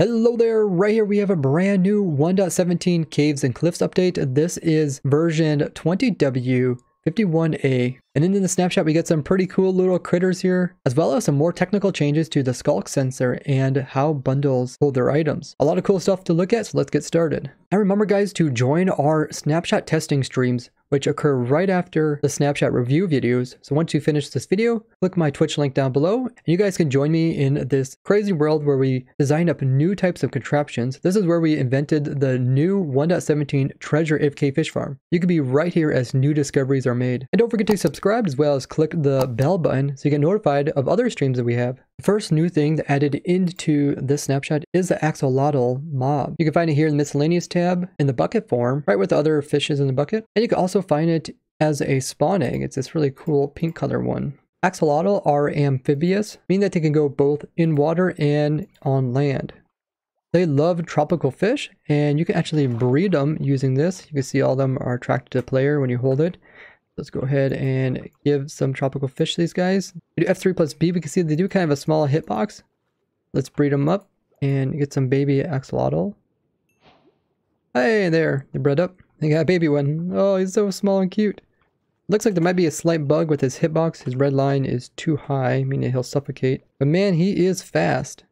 Hello there, right here we have a brand new 1.17 Caves and Cliffs update. This is version 20W51A. And in the snapshot we get some pretty cool little critters here, as well as some more technical changes to the Sculk sensor and how bundles hold their items. A lot of cool stuff to look at, so let's get started. And remember guys to join our snapshot testing streams, which occur right after the snapshot review videos. So once you finish this video, click my Twitch link down below, and you guys can join me in this crazy world where we design up new types of contraptions. This is where we invented the new 1.17 Treasure AFK Fish Farm. You can be right here as new discoveries are made. And don't forget to subscribe as well as click the bell button so you get notified of other streams that we have. The first new thing that added into this snapshot is the Axolotl mob. You can find it here in the miscellaneous tab in the bucket form, right with the other fishes in the bucket. And you can also find it as a spawn egg. It's this really cool pink color one. Axolotl are amphibious, meaning that they can go both in water and on land. They love tropical fish, and you can actually breed them using this. You can see all of them are attracted to the player when you hold it. Let's go ahead and give some tropical fish to these guys. We do F3 plus B. We can see they do kind of a small hitbox. Let's breed them up and get some baby axolotl. Hey there, they bred up. They got a baby one. Oh, he's so small and cute. Looks like there might be a slight bug with his hitbox. His red line is too high, meaning he'll suffocate. But man, he is fast.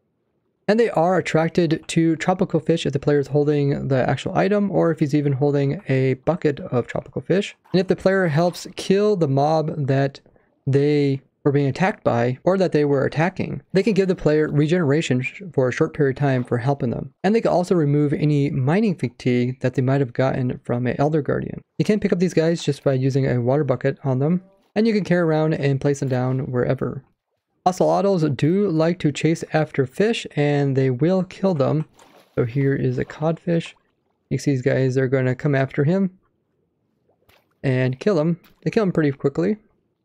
And they are attracted to tropical fish if the player is holding the actual item, or if he's even holding a bucket of tropical fish. And if the player helps kill the mob that they were being attacked by, or that they were attacking, they can give the player regeneration for a short period of time for helping them. And they can also remove any mining fatigue that they might have gotten from an Elder Guardian. You can pick up these guys just by using a water bucket on them, and you can carry around and place them down wherever. Ocelotls do like to chase after fish, and they will kill them. So here is a codfish. You can see these guys are going to come after him and kill him. They kill him pretty quickly.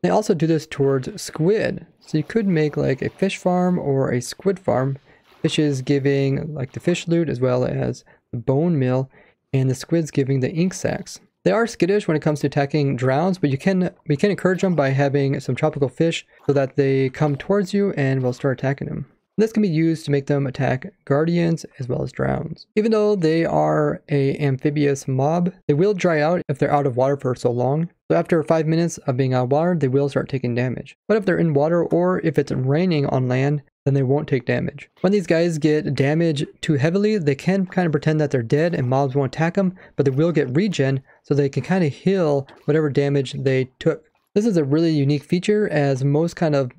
They also do this towards squid. So you could make like a fish farm or a squid farm. Fishes giving like the fish loot as well as the bone meal, and the squids giving the ink sacs. They are skittish when it comes to attacking drowns, but we can encourage them by having some tropical fish so that they come towards you and will start attacking them. This can be used to make them attack guardians as well as drowns. Even though they are an amphibious mob, they will dry out if they're out of water for so long. So after 5 minutes of being out of water, they will start taking damage. But if they're in water, or if it's raining on land, then they won't take damage. When these guys get damaged too heavily, they can kind of pretend that they're dead and mobs won't attack them, but they will get regen, so they can kind of heal whatever damage they took. This is a really unique feature, as most kind of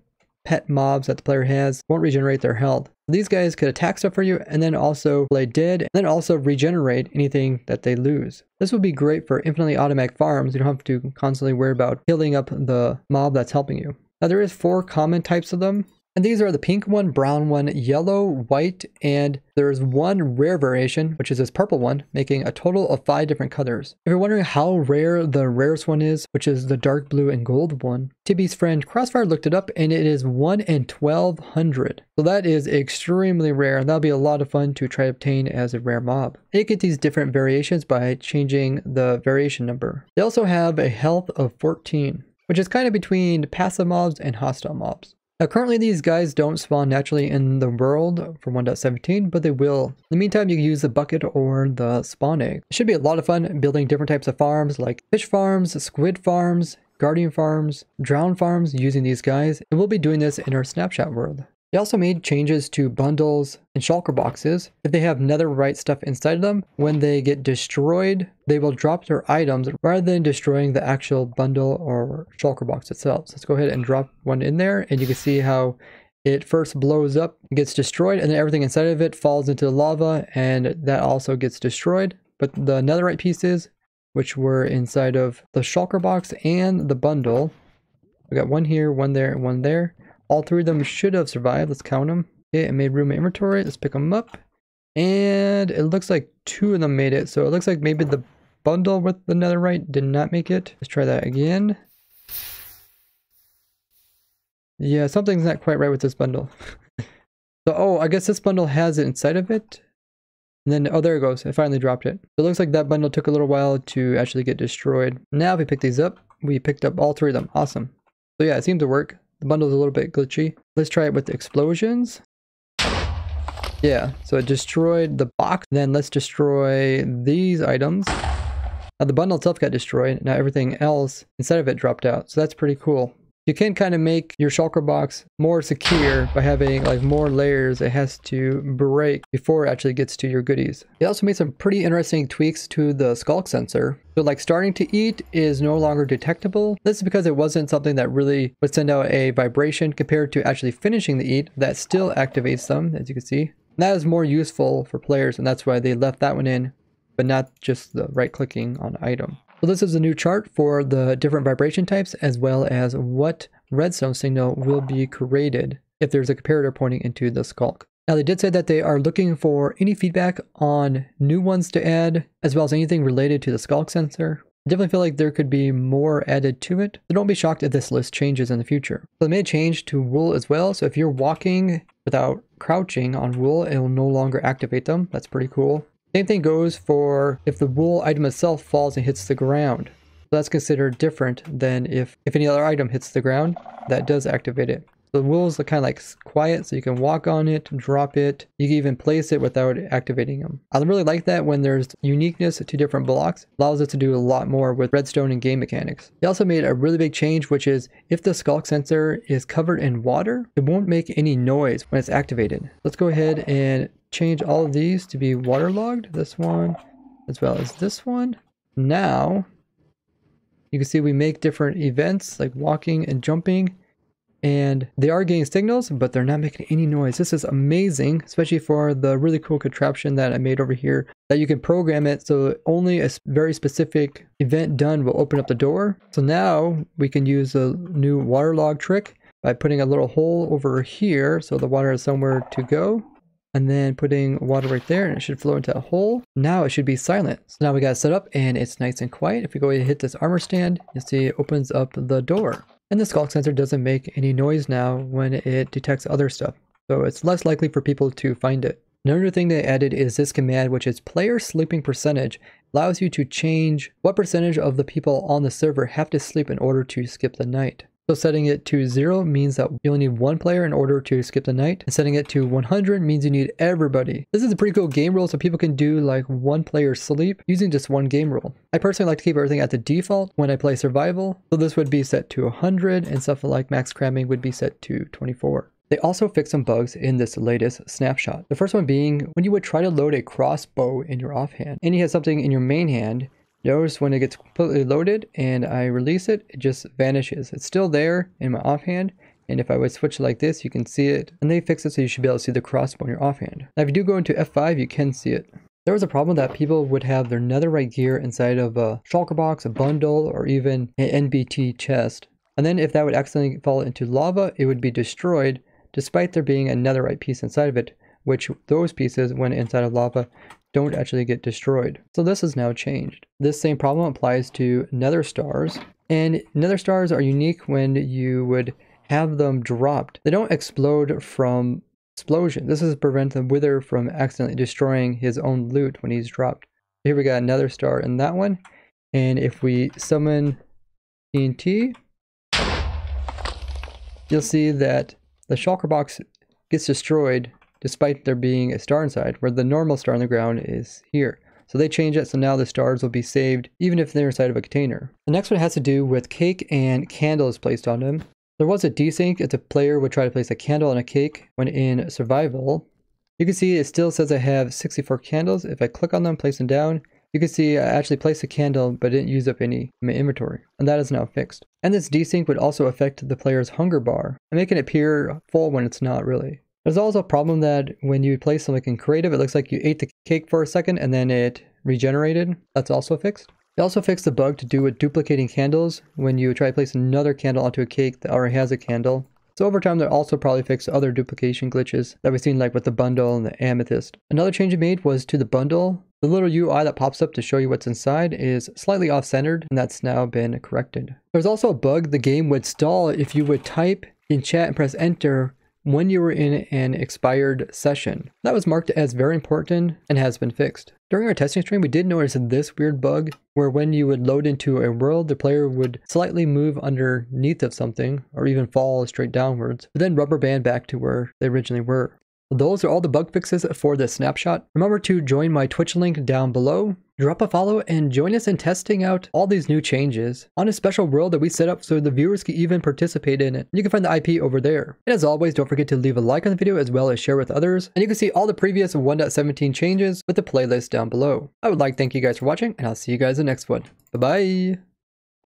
pet mobs that the player has won't regenerate their health. These guys could attack stuff for you and then also play dead, and then also regenerate anything that they lose. This would be great for infinitely automatic farms. You don't have to constantly worry about healing up the mob that's helping you. Now there is 4 common types of them. And these are the pink one, brown one, yellow, white, and there's one rare variation, which is this purple one, making a total of 5 different colors. If you're wondering how rare the rarest one is, which is the dark blue and gold one, Tibby's friend Crossfire looked it up, and it is 1 in 1200. So that is extremely rare, and that'll be a lot of fun to try to obtain as a rare mob. And you get these different variations by changing the variation number. They also have a health of 14, which is kind of between passive mobs and hostile mobs. Now currently these guys don't spawn naturally in the world for 1.17, but they will. In the meantime, you can use the bucket or the spawn egg. It should be a lot of fun building different types of farms like fish farms, squid farms, guardian farms, drown farms using these guys. And we'll be doing this in our snapshot world. They also made changes to bundles and shulker boxes. If they have netherite stuff inside of them, when they get destroyed, they will drop their items rather than destroying the actual bundle or shulker box itself. So let's go ahead and drop one in there, and you can see how it first blows up, gets destroyed, and then everything inside of it falls into the lava, and that also gets destroyed. But the netherite pieces, which were inside of the shulker box and the bundle, we got one here, one there, and one there. All 3 of them should have survived. Let's count them. Okay, I made room in inventory. Let's pick them up. And it looks like 2 of them made it. So it looks like maybe the bundle with the netherite did not make it. Let's try that again. Yeah, something's not quite right with this bundle. So, I guess this bundle has it inside of it. And then, oh, there it goes. I finally dropped it. So it looks like that bundle took a little while to actually get destroyed. Now if we pick these up, we picked up all 3 of them. Awesome. So yeah, it seemed to work. The bundle's a little bit glitchy. Let's try it with the explosions. Yeah, so it destroyed the box. Then let's destroy these items. Now the bundle itself got destroyed. Now everything else inside of it dropped out. So that's pretty cool. You can kind of make your shulker box more secure by having like more layers it has to break before it actually gets to your goodies. They also made some pretty interesting tweaks to the Sculk sensor. So like starting to eat is no longer detectable. This is because it wasn't something that really would send out a vibration compared to actually finishing the eat that still activates them, as you can see. And that is more useful for players, and that's why they left that one in, but not just the right clicking on item. So this is a new chart for the different vibration types, as well as what redstone signal will be created if there's a comparator pointing into the Sculk. Now they did say that they are looking for any feedback on new ones to add, as well as anything related to the Sculk sensor. I definitely feel like there could be more added to it, so don't be shocked if this list changes in the future. So they made a change to wool as well, so if you're walking without crouching on wool, it will no longer activate them. That's pretty cool. Same thing goes for if the wool item itself falls and hits the ground. So that's considered different than if any other item hits the ground, that does activate it. So the wool is kind of like quiet, so you can walk on it, drop it, you can even place it without activating them. I really like that when there's uniqueness to different blocks. Allows us to do a lot more with redstone and game mechanics. They also made a really big change, which is if the Sculk sensor is covered in water, it won't make any noise when it's activated. Let's go ahead and change all of these to be waterlogged. This one, as well as this one. Now, you can see we make different events like walking and jumping, and they are getting signals, but they're not making any noise. This is amazing, especially for the really cool contraption that I made over here, that you can program it so only a very specific event done will open up the door. So now we can use a new waterlog trick by putting a little hole over here so the water has somewhere to go, and then putting water right there, and it should flow into a hole. Now it should be silent. So now we got it set up and it's nice and quiet. If we go ahead and hit this armor stand, you'll see it opens up the door. And the Sculk sensor doesn't make any noise now when it detects other stuff, so it's less likely for people to find it. Another thing they added is this command, which is player sleeping percentage. Allows you to change what percentage of the people on the server have to sleep in order to skip the night. So setting it to 0 means that you only need one player in order to skip the night, and setting it to 100 means you need everybody. This is a pretty cool game rule, so people can do like one player sleep using just one game rule. I personally like to keep everything at the default when I play survival, so this would be set to 100, and stuff like max cramming would be set to 24. They also fixed some bugs in this latest snapshot. The first one being when you would try to load a crossbow in your offhand, and you have something in your main hand. Notice when it gets completely loaded and I release it, it just vanishes. It's still there in my offhand, and if I would switch like this, you can see it. And they fix it so you should be able to see the crossbow in your offhand. Now if you do go into F5, you can see it. There was a problem that people would have their netherite gear inside of a shulker box, a bundle, or even an NBT chest. And then if that would accidentally fall into lava, it would be destroyed despite there being a netherite piece inside of it, which those pieces, when inside of lava, don't actually get destroyed. So this is now changed. This same problem applies to nether stars, and nether stars are unique when you would have them dropped. They don't explode from explosion. This is to prevent the wither from accidentally destroying his own loot when he's dropped. Here we got another star in that one, and if we summon TNT, you'll see that the shulker box gets destroyed despite there being a star inside, where the normal star on the ground is here. So they changed it, so now the stars will be saved even if they're inside of a container. The next one has to do with cake and candles placed on them. There was a desync if the player would try to place a candle on a cake when in survival. You can see it still says I have 64 candles. If I click on them, place them down, you can see I actually placed a candle but didn't use up any in my inventory, and that is now fixed. And this desync would also affect the player's hunger bar and making it appear full when it's not really. There's also a problem that when you place something in creative, it looks like you ate the cake for a second and then it regenerated. That's also fixed. They also fixed the bug to do with duplicating candles when you try to place another candle onto a cake that already has a candle. So over time, they'll also probably fix other duplication glitches that we've seen, like with the bundle and the amethyst. Another change it made was to the bundle. The little UI that pops up to show you what's inside is slightly off-centered, and that's now been corrected. There's also a bug the game would stall if you would type in chat and press enter when you were in an expired session. That was marked as very important and has been fixed. During our testing stream, we did notice this weird bug where when you would load into a world, the player would slightly move underneath of something or even fall straight downwards, but then rubber band back to where they originally were. those are all the bug fixes for this snapshot. Remember to join my Twitch link down below. Drop a follow and join us in testing out all these new changes on a special world that we set up so the viewers can even participate in it. You can find the IP over there. And as always, don't forget to leave a like on the video as well as share with others. And you can see all the previous 1.17 changes with the playlist down below. I would like to thank you guys for watching, and I'll see you guys in the next one. Bye-bye.